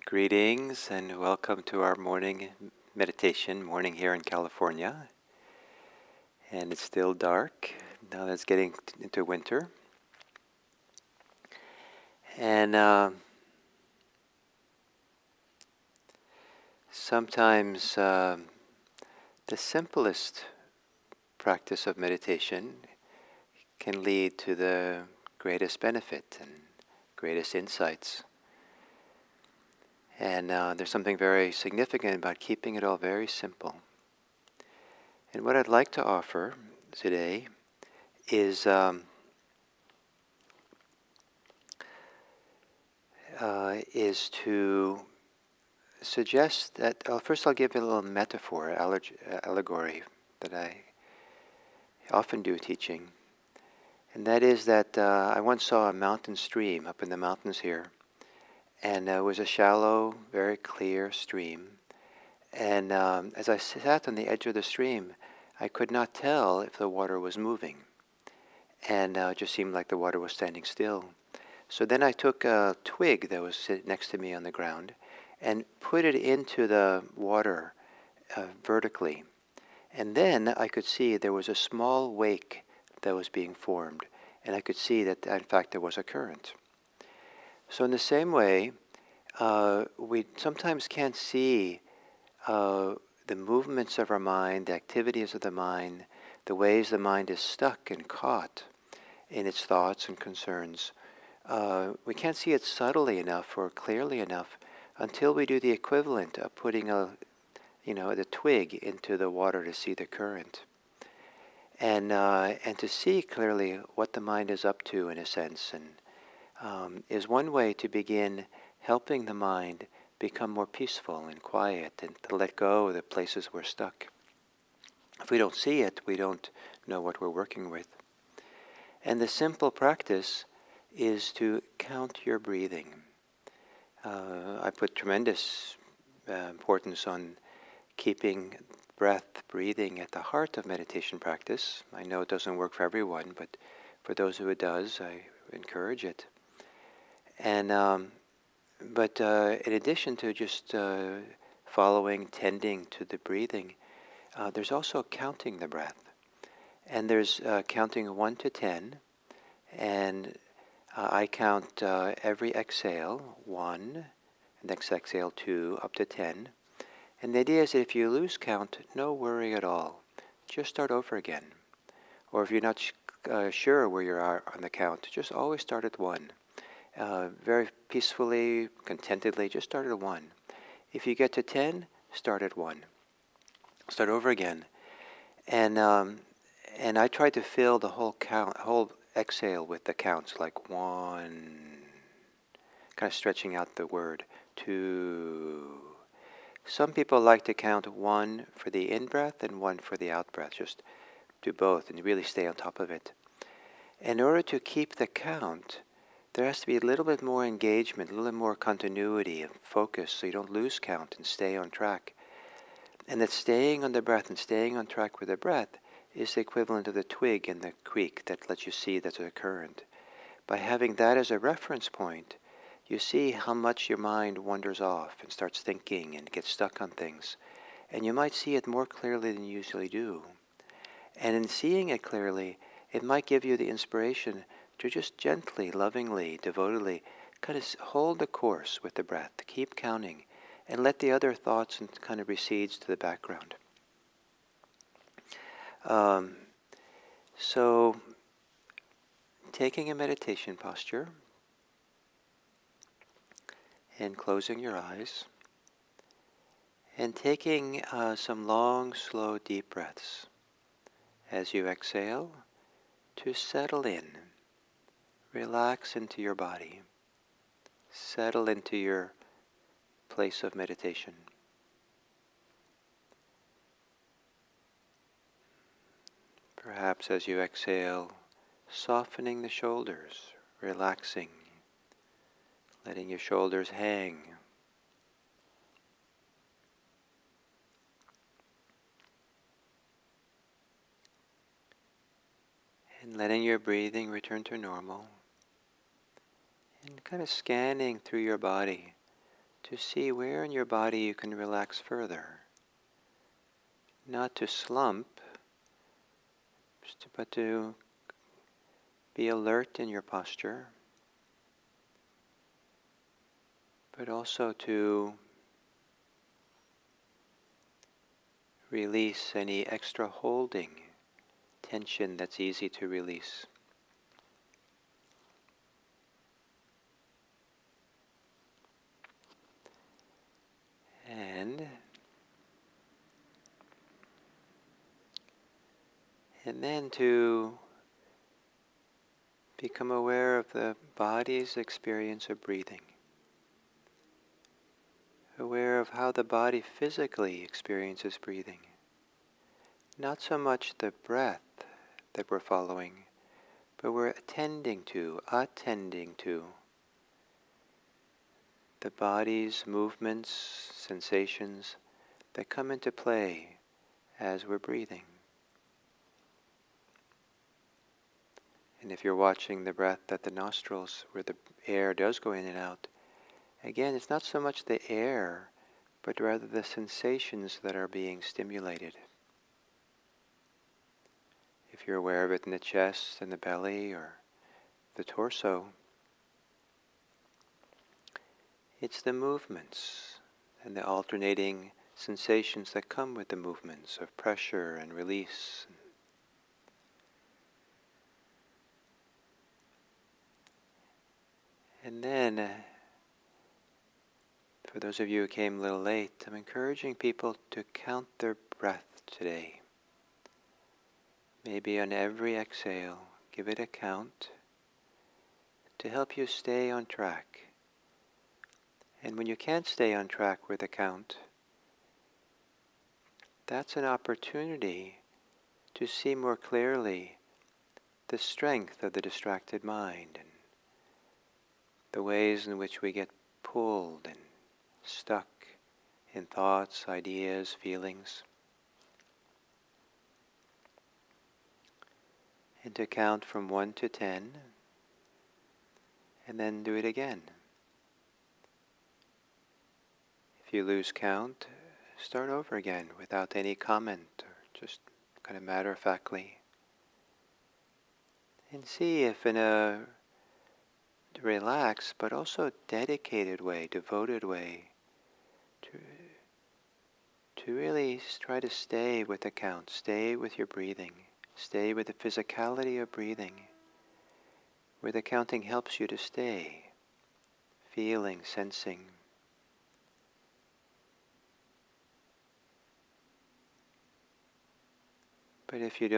Greetings and welcome to our morning meditation, morning here in California. And it's still dark, now that it's getting into winter. And sometimes the simplest practice of meditation can lead to the greatest benefit and greatest insights. And there's something very significant about keeping it all very simple. And what I'd like to offer today is to suggest that, first I'll give you a little metaphor, allegory that I often do teaching. And that is that I once saw a mountain stream up in the mountains here. And it was a shallow, very clear stream. And as I sat on the edge of the stream, I could not tell if the water was moving. And it just seemed like the water was standing still. So then I took a twig that was sitting next to me on the ground and put it into the water vertically. And then I could see there was a small wake that was being formed. And I could see that, in fact, there was a current. So in the same way, we sometimes can't see the movements of our mind, the activities of the mind, the ways the mind is stuck and caught in its thoughts and concerns. We can't see it subtly enough or clearly enough until we do the equivalent of putting the twig into the water to see the current. And to see clearly what the mind is up to, in a sense, and is one way to begin helping the mind become more peaceful and quiet and to let go of the places we're stuck. If we don't see it, we don't know what we're working with. And the simple practice is to count your breathing. I put tremendous importance on keeping breath, breathing at the heart of meditation practice. I know it doesn't work for everyone, but for those who it does, I encourage it. And but in addition to just following, tending to the breathing, there's also counting the breath. And there's counting 1 to 10, and I count every exhale 1, and next exhale 2, up to 10. And the idea is that if you lose count, no worry at all. Just start over again. Or if you're not sure where you are on the count, just always start at 1. Very peacefully, contentedly, just start at 1. If you get to 10, start at 1. Start over again. And I try to fill the whole exhale with the counts, like 1, kind of stretching out the word, 2. Some people like to count 1 for the in-breath and 1 for the out-breath. Just do both and really stay on top of it. In order to keep the count, there has to be a little bit more engagement, a little bit more continuity and focus so you don't lose count and stay on track. And that staying on the breath and staying on track with the breath is the equivalent of the twig in the creek that lets you see there's a current. By having that as a reference point, you see how much your mind wanders off and starts thinking and gets stuck on things. And you might see it more clearly than you usually do. And in seeing it clearly, it might give you the inspiration to just gently, lovingly, devotedly kind of hold the course with the breath, keep counting, and let the other thoughts and kind of recedes to the background. So, taking a meditation posture and closing your eyes and taking some long, slow, deep breaths as you exhale to settle in. Relax into your body. Settle into your place of meditation. Perhaps as you exhale, softening the shoulders, relaxing, letting your shoulders hang. And letting your breathing return to normal. And kind of scanning through your body to see where in your body you can relax further. Not to slump, but to be alert in your posture, but also to release any extra holding, tension that's easy to release. And then to become aware of the body's experience of breathing. Aware of how the body physically experiences breathing. Not so much the breath that we're following, but we're attending to the body's movements, sensations that come into play as we're breathing. And if you're watching the breath at the nostrils, where the air does go in and out, again, it's not so much the air, but rather the sensations that are being stimulated. If you're aware of it in the chest and the belly or the torso, it's the movements and the alternating sensations that come with the movements of pressure and release. And then, for those of you who came a little late, I'm encouraging people to count their breath today. Maybe on every exhale, give it a count to help you stay on track. And when you can't stay on track with a count, that's an opportunity to see more clearly the strength of the distracted mind and the ways in which we get pulled and stuck in thoughts, ideas, feelings. And to count from 1 to 10, and then do it again. If you lose count, start over again without any comment, or just kind of matter-of-factly. And see if in a relaxed but also dedicated way, devoted way, to really try to stay with the count, stay with your breathing, stay with the physicality of breathing, where the counting helps you to stay, feeling, sensing. But if you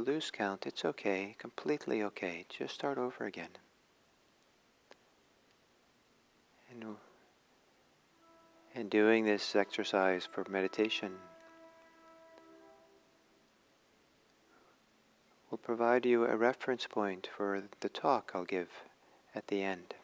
lose count, it's okay, completely okay. Just start over again. And doing this exercise for meditation will provide you a reference point for the talk I'll give at the end.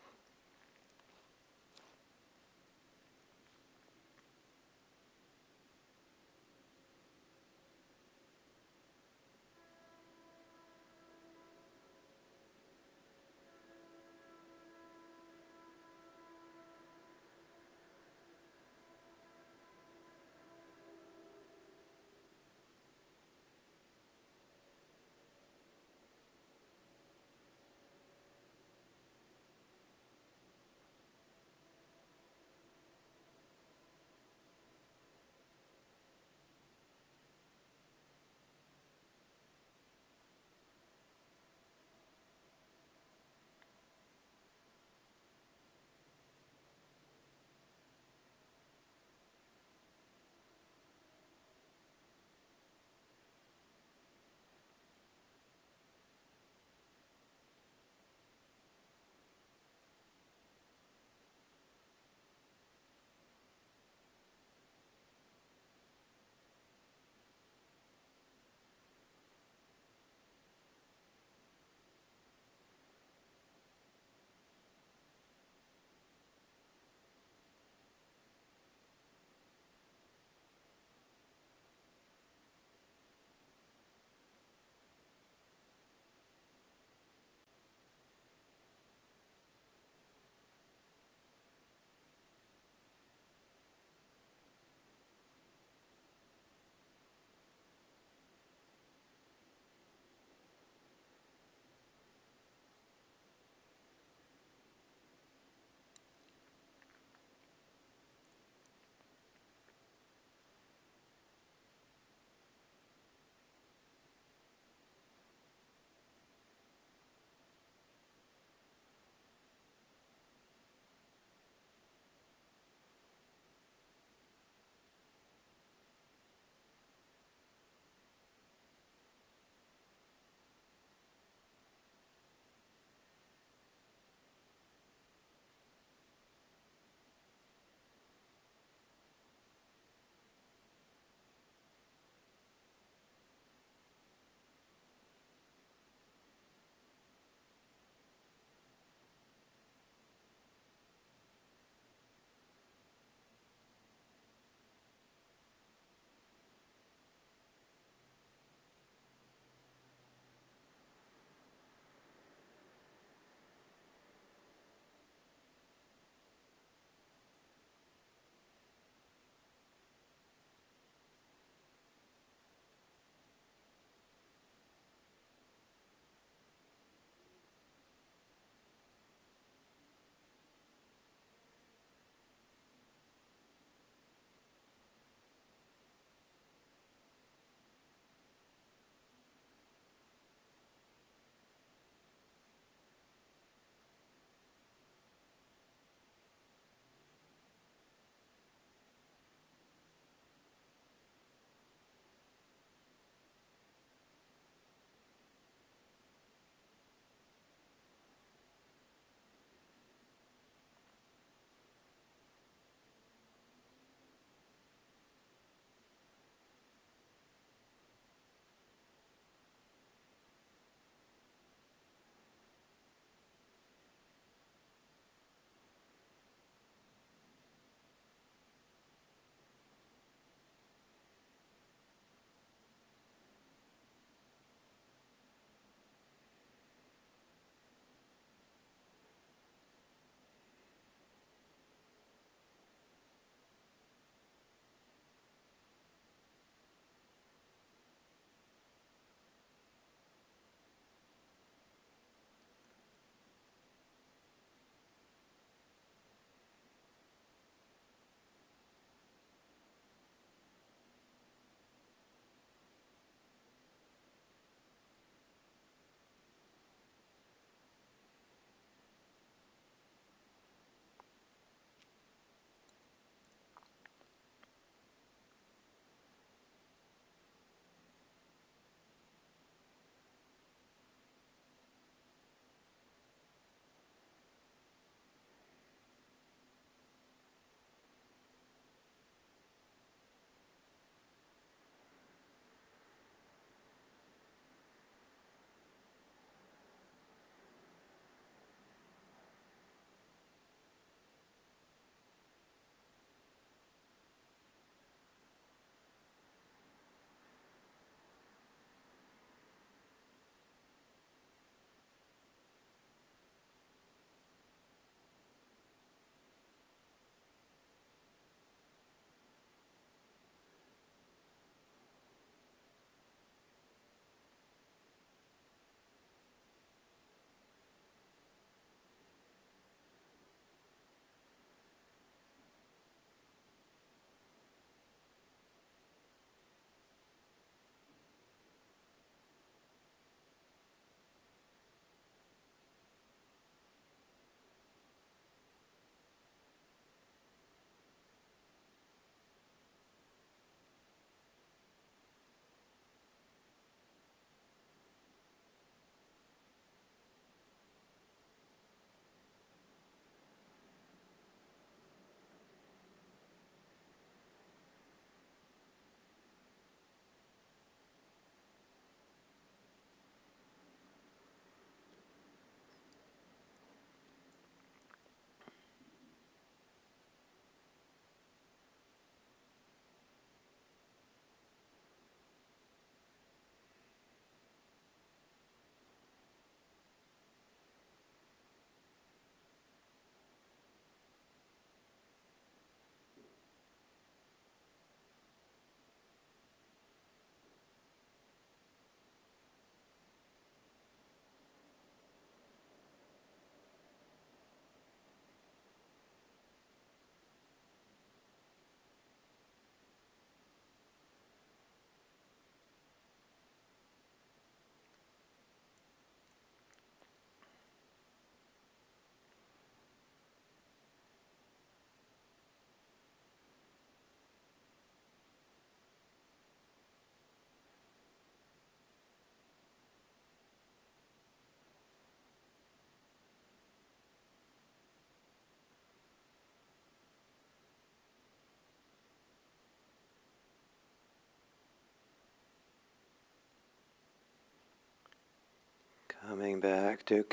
Coming back to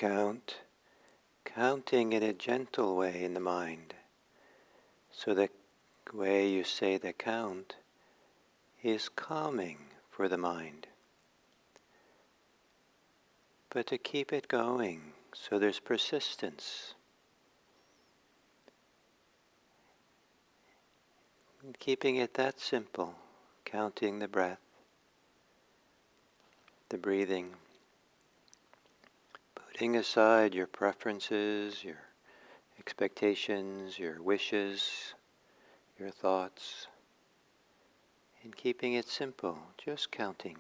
counting in a gentle way in the mind. So the way you say the count is calming for the mind. But to keep it going, so there's persistence. And keeping it that simple, counting the breath, the breathing, putting aside your preferences, your expectations, your wishes, your thoughts, and keeping it simple, just counting.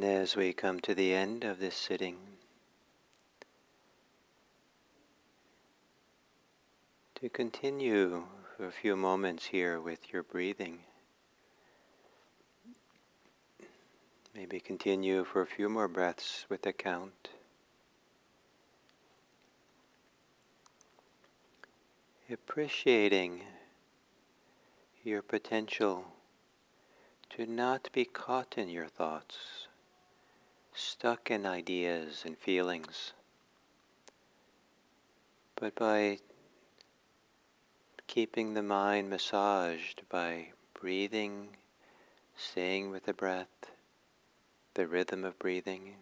And as we come to the end of this sitting, to continue for a few moments here with your breathing. Maybe continue for a few more breaths with the count. Appreciating your potential to not be caught in your thoughts, stuck in ideas and feelings, but by keeping the mind massaged by breathing, staying with the breath, the rhythm of breathing,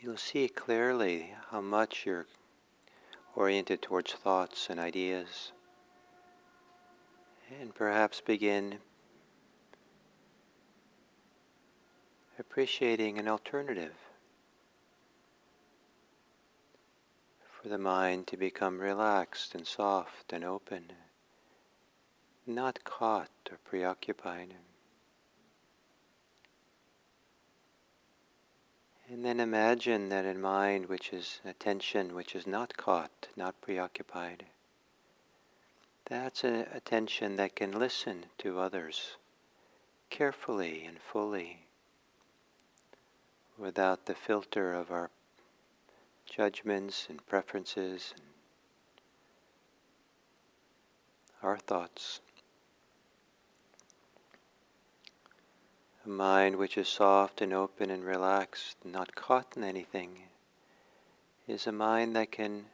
you'll see clearly how much you're oriented towards thoughts and ideas, and perhaps begin appreciating an alternative for the mind to become relaxed and soft and open, not caught or preoccupied. And then imagine that a mind which is attention, which is not caught, not preoccupied, that's an attention that can listen to others carefully and fully, without the filter of our judgments and preferences and our thoughts. A mind which is soft and open and relaxed, not caught in anything, is a mind that can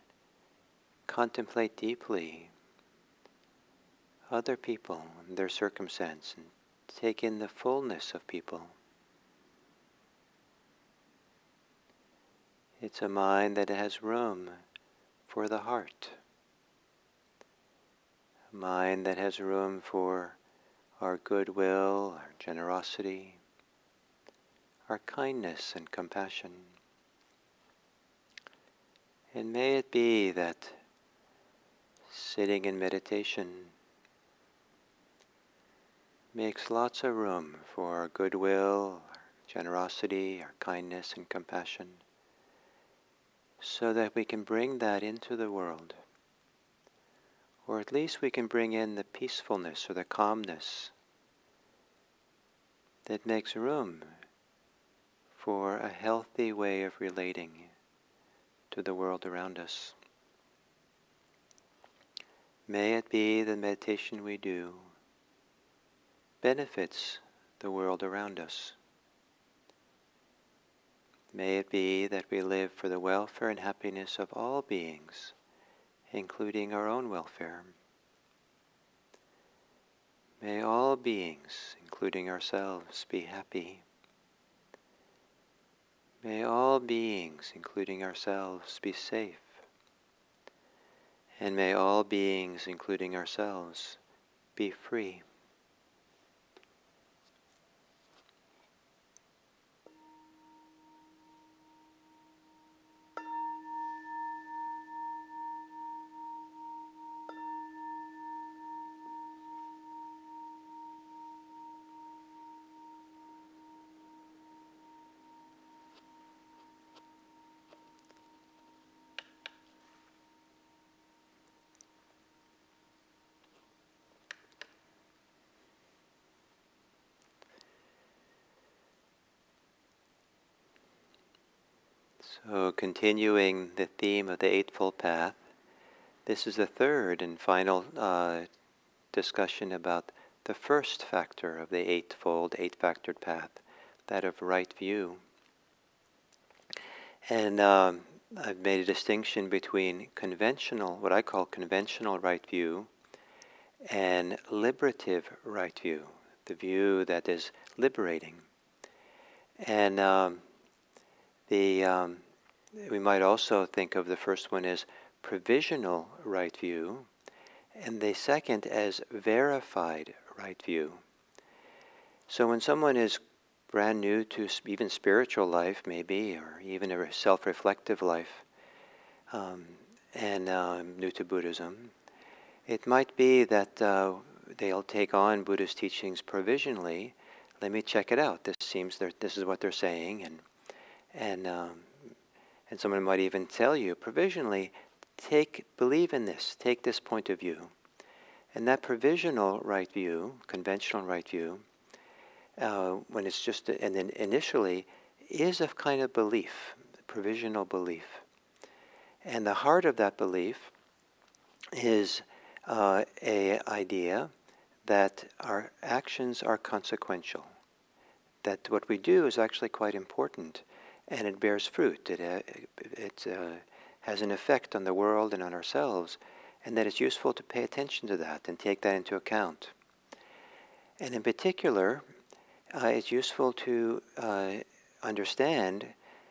contemplate deeply other people and their circumstance and take in the fullness of people. It's a mind that has room for the heart, a mind that has room for our goodwill, our generosity, our kindness and compassion. And may it be that sitting in meditation makes lots of room for our goodwill, our generosity, our kindness and compassion, so that we can bring that into the world. Or at least we can bring in the peacefulness or the calmness that makes room for a healthy way of relating to the world around us. May it be the meditation we do benefits the world around us. May it be that we live for the welfare and happiness of all beings, including our own welfare. May all beings, including ourselves, be happy. May all beings, including ourselves, be safe. And may all beings, including ourselves, be free. So continuing the theme of the Eightfold Path, this is the third and final discussion about the first factor of the Eightfold, Eight-Factored Path, that of right view. And I've made a distinction between conventional, what I call conventional right view, and liberative right view, the view that is liberating. And we might also think of the first one as provisional right view, and the second as verified right view. So when someone is brand new to even spiritual life, maybe, or even a self-reflective life, and new to Buddhism, it might be that they'll take on Buddhist teachings provisionally, let me check it out. This seems this is what they're saying, and someone might even tell you provisionally, believe in this, take this point of view. And that provisional right view, conventional right view, when it's just, and then initially, is a kind of belief, provisional belief. And the heart of that belief is a idea that our actions are consequential, that what we do is actually quite important, and it bears fruit. It has an effect on the world and on ourselves, and that it's useful to pay attention to that and take that into account. And in particular, it's useful to understand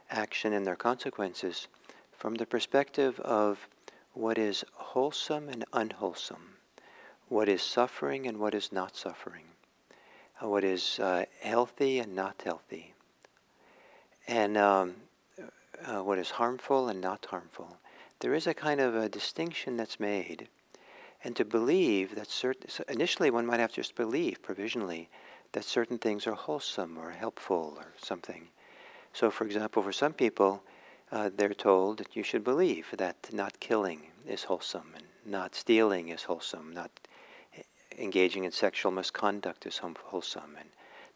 action and their consequences from the perspective of what is wholesome and unwholesome, what is suffering and what is not suffering, what is healthy and not healthy, and what is harmful and not harmful. There is a kind of a distinction that's made, and to believe that initially one might have to just believe provisionally that certain things are wholesome or helpful or something. So for example, for some people, they're told that you should believe that not killing is wholesome, and not stealing is wholesome, not engaging in sexual misconduct is wholesome, and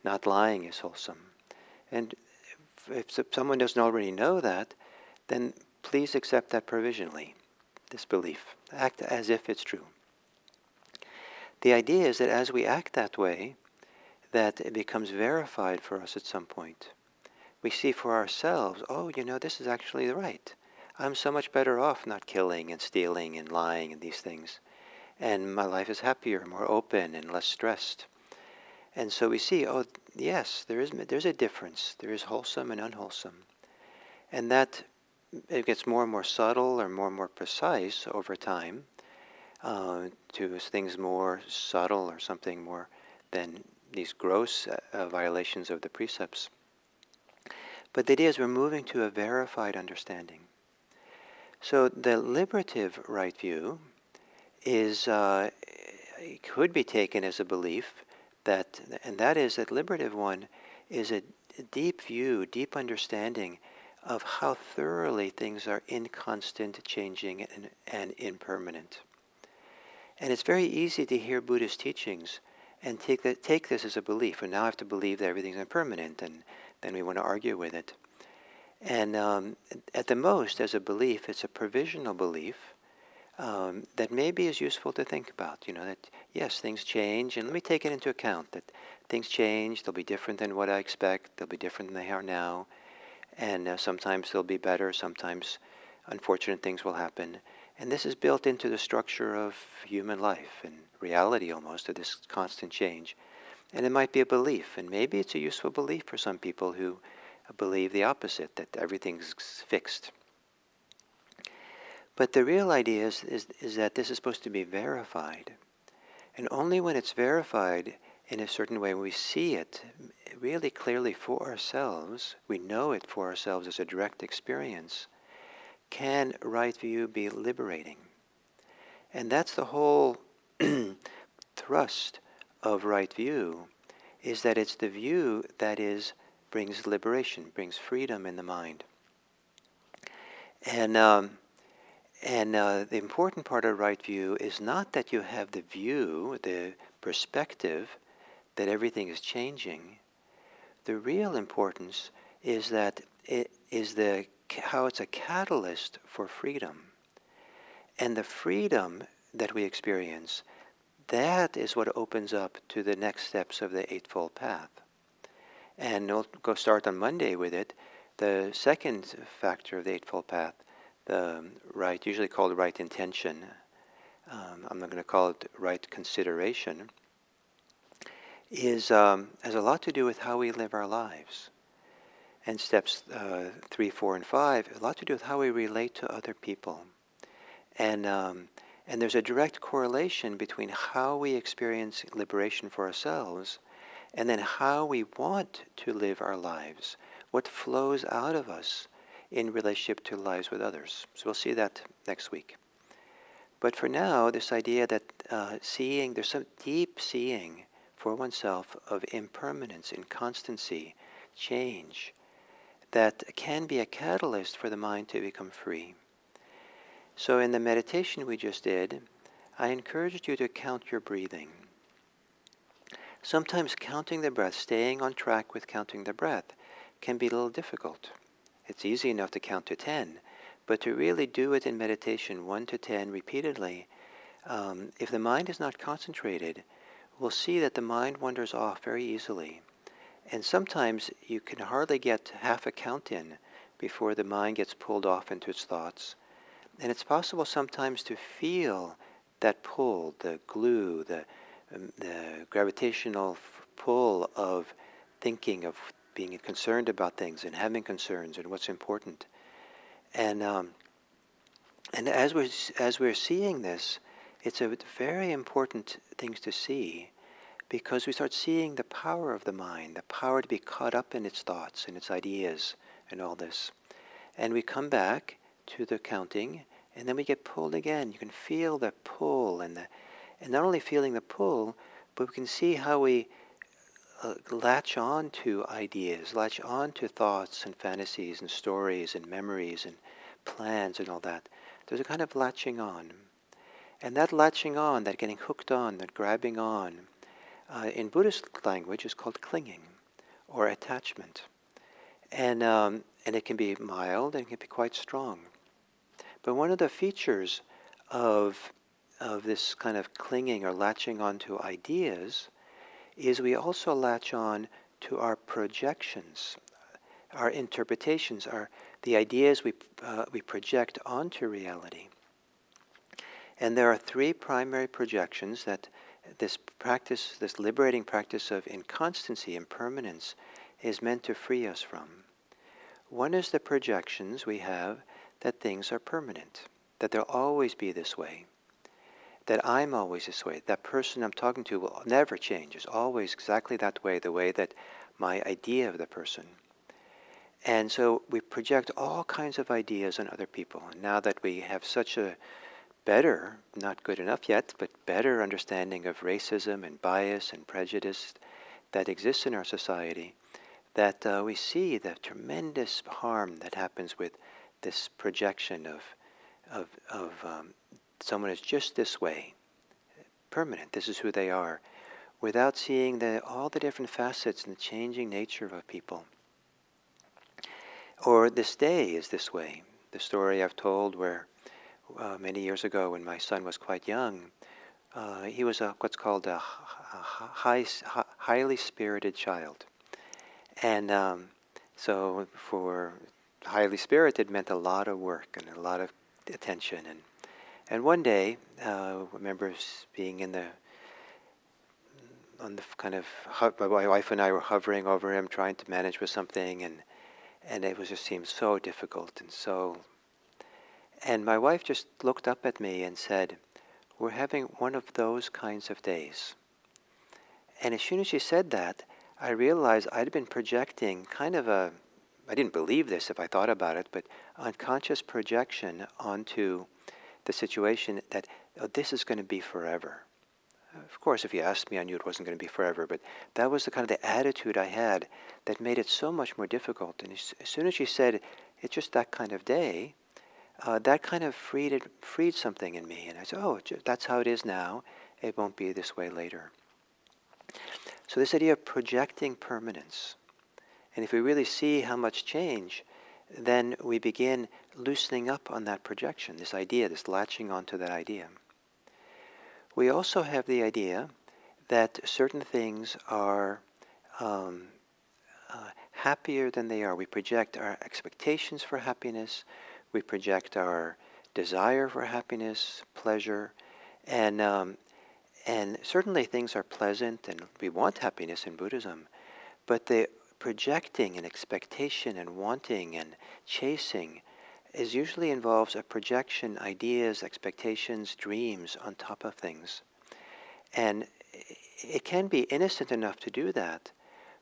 not lying is wholesome. And if someone doesn't already know that, then please accept that provisionally, this belief. Act as if it's true. The idea is that as we act that way, that it becomes verified for us at some point. We see for ourselves, oh, this is actually right. I'm so much better off not killing and stealing and lying and these things. And my life is happier, more open, and less stressed. And so we see, oh, yes, there's a difference. There is wholesome and unwholesome. And that it gets more and more subtle or more precise over time to things more subtle or something more than these gross violations of the precepts. But the idea is we're moving to a verified understanding. So the liberative right view is it could be taken as a belief that liberative one is a deep view, deep understanding of how thoroughly things are inconstant, changing, and impermanent. And it's very easy to hear Buddhist teachings and take this as a belief. And now I have to believe that everything's impermanent, and then we want to argue with it. And at the most, as a belief, it's a provisional belief that maybe is useful to think about. That yes, things change, and let me take it into account that things change. They'll be different than what I expect. They'll be different than they are now. And sometimes they'll be better. Sometimes unfortunate things will happen. And this is built into the structure of human life and reality almost, of this constant change. And it might be a belief, and maybe it's a useful belief for some people who believe the opposite, that everything's fixed. But the real idea is that this is supposed to be verified. And only when it's verified in a certain way, when we see it really clearly for ourselves, we know it for ourselves as a direct experience, can right view be liberating. And that's the whole thrust of right view, is that it's the view that brings liberation, brings freedom in the mind. And the important part of right view is not that you have the view, the perspective that everything is changing. The real importance is that it is how it's a catalyst for freedom. And the freedom that we experience, that is what opens up to the next steps of the Eightfold Path. And we'll go start on Monday with it. The second factor of the Eightfold Path, the right, usually called right intention, I'm not going to call it right consideration, has a lot to do with how we live our lives. And steps 3, 4, and 5, a lot to do with how we relate to other people. And there's a direct correlation between how we experience liberation for ourselves and then how we want to live our lives, what flows out of us in relationship to lives with others. So we'll see that next week. But for now, this idea that there's some deep seeing for oneself of impermanence, inconstancy, change, that can be a catalyst for the mind to become free. So in the meditation we just did, I encouraged you to count your breathing. Sometimes counting the breath, staying on track with counting the breath, can be a little difficult. It's easy enough to count to 10, but to really do it in meditation 1 to 10 repeatedly, if the mind is not concentrated, we'll see that the mind wanders off very easily. And sometimes you can hardly get half a count in before the mind gets pulled off into its thoughts. And it's possible sometimes to feel that pull, the glue, the gravitational pull of thinking, of being concerned about things and having concerns and what's important. And as we're seeing this, it's a very important thing to see, because we start seeing the power of the mind, the power to be caught up in its thoughts and its ideas and all this. And we come back to the counting, and then we get pulled again. You can feel the pull, and not only feeling the pull, but we can see how we latch on to ideas, latch on to thoughts and fantasies and stories and memories and plans and all that. There's a kind of latching on. And that latching on, that getting hooked on, that grabbing on, in Buddhist language is called clinging or attachment. And it can be mild and it can be quite strong. But one of the features of this kind of clinging or latching onto ideas is we also latch on to our projections, our interpretations, the ideas we project onto reality. And there are 3 primary projections that this practice, this liberating practice of inconstancy, impermanence, is meant to free us from. One is the projections we have that things are permanent, that they'll always be this way, that I'm always this way, that person I'm talking to will never change, is always exactly that way, the way that my idea of the person. And so we project all kinds of ideas on other people. And now that we have such a better, not good enough yet, but better understanding of racism and bias and prejudice that exists in our society, that we see the tremendous harm that happens with this projection of someone is just this way, permanent, this is who they are, without seeing all the different facets and the changing nature of people. Or this day is this way. The story I've told where many years ago when my son was quite young, he was what's called a highly spirited child. And so for highly spirited meant a lot of work and a lot of attention. And one day, I remember being on the kind of, my wife and I were hovering over him, trying to manage with something, and it just seemed so difficult and my wife just looked up at me and said, "We're having one of those kinds of days." And as soon as she said that, I realized I'd been projecting kind of I didn't believe this if I thought about it, but unconscious projection onto the situation that this is going to be forever. Of course, if you asked me, I knew it wasn't going to be forever, but that was the kind of the attitude I had that made it so much more difficult. And as soon as she said, "It's just that kind of day," that kind of freed something in me. And I said, "Oh, that's how it is now. It won't be this way later." So this idea of projecting permanence. And if we really see how much change, then we begin loosening up on that projection, this idea, this latching onto that idea. We also have the idea that certain things are happier than they are. We project our expectations for happiness. We project our desire for happiness, pleasure, and certainly things are pleasant, and we want happiness in Buddhism, but the projecting and expectation and wanting and chasing usually involves a projection, ideas, expectations, dreams on top of things. And it can be innocent enough to do that,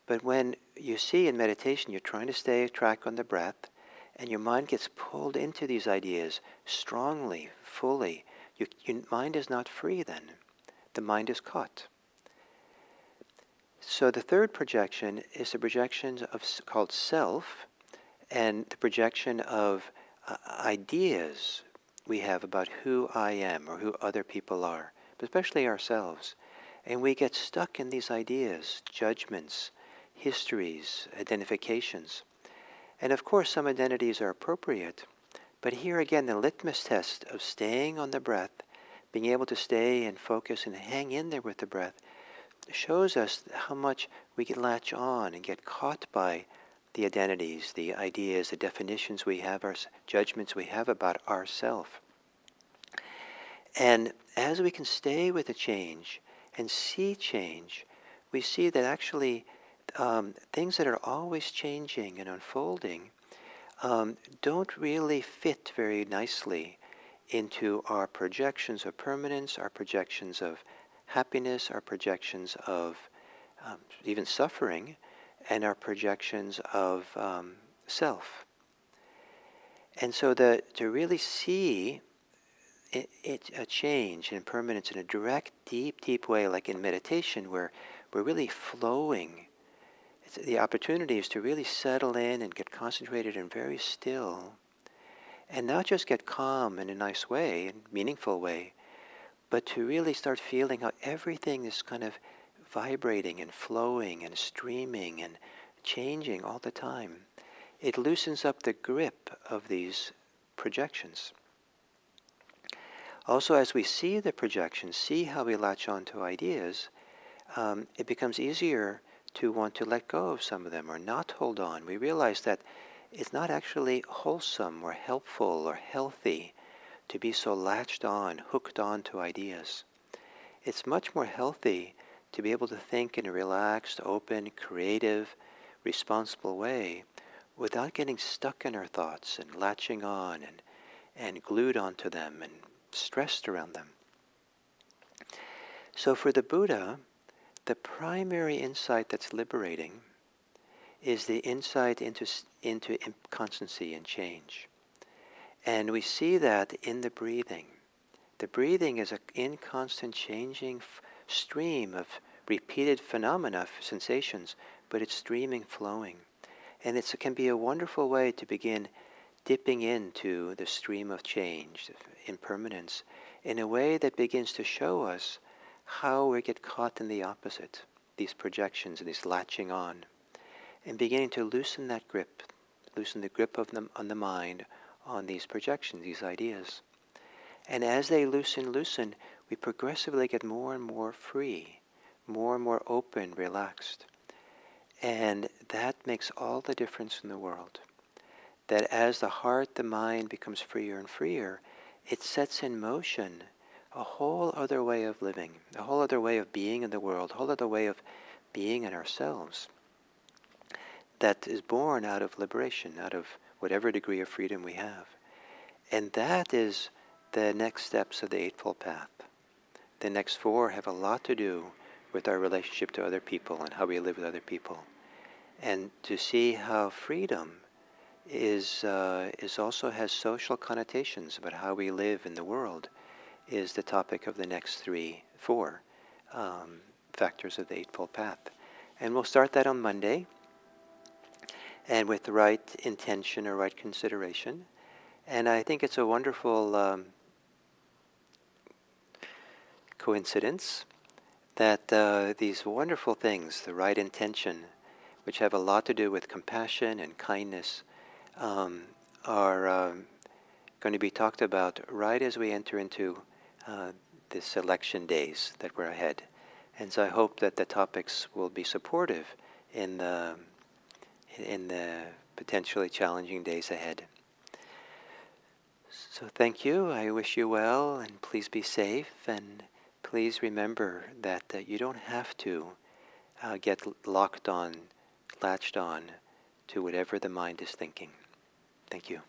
but when you see in meditation you're trying to stay track on the breath, and your mind gets pulled into these ideas strongly, fully, your mind is not free then. The mind is caught. So the third projection is the projection of called self, and the projection of ideas we have about who I am or who other people are, but especially ourselves. And we get stuck in these ideas, judgments, histories, identifications. And of course, some identities are appropriate, but here again, the litmus test of staying on the breath, being able to stay and focus and hang in there with the breath, shows us how much we can latch on and get caught by the identities, the ideas, the definitions we have, our judgments we have about ourself. And as we can stay with the change and see change, we see that actually things that are always changing and unfolding don't really fit very nicely into our projections of permanence, our projections of happiness, our projections of even suffering, and our projections of self. And so to really see a change in permanence in a direct, deep way, like in meditation, where we're really flowing, the opportunity is to really settle in and get concentrated and very still, and not just get calm in a nice way, in a meaningful way, but to really start feeling how everything is kind of vibrating and flowing and streaming and changing all the time. It loosens up the grip of these projections. Also, as we see the projections, see how we latch on to ideas, it becomes easier to want to let go of some of them or not hold on. We realize that it's not actually wholesome or helpful or healthy to be so latched on, hooked on to ideas. It's much more healthy to be able to think in a relaxed, open, creative, responsible way without getting stuck in our thoughts and latching on and glued onto them and stressed around them. So for the Buddha, the primary insight that's liberating is the insight into constancy and change. And we see that in the breathing. The breathing is an inconstant changing stream of repeated phenomena, sensations, but it's streaming, flowing. And it can be a wonderful way to begin dipping into the stream of change, impermanence, in a way that begins to show us how we get caught in the opposite, these projections and these latching on, and beginning to loosen that grip, loosen the grip of them on the mind, on these projections, these ideas. And as they loosen, we progressively get more and more free, more and more open, relaxed. And that makes all the difference in the world. That as the heart, the mind becomes freer and freer, it sets in motion a whole other way of living, a whole other way of being in the world, a whole other way of being in ourselves that is born out of liberation, out of whatever degree of freedom we have. And that is the next steps of the Eightfold Path. The next four have a lot to do with our relationship to other people and how we live with other people. And to see how freedom is also has social connotations about how we live in the world is the topic of the next four factors of the Eightfold Path. And we'll start that on Monday, and with the right intention or right consideration. And I think it's a wonderful coincidence that these wonderful things, the right intention, which have a lot to do with compassion and kindness, are going to be talked about right as we enter into this election days that we're ahead. And so I hope that the topics will be supportive in the potentially challenging days ahead. So thank you. I wish you well, and please be safe, and please remember that you don't have to get latched on to whatever the mind is thinking. Thank you.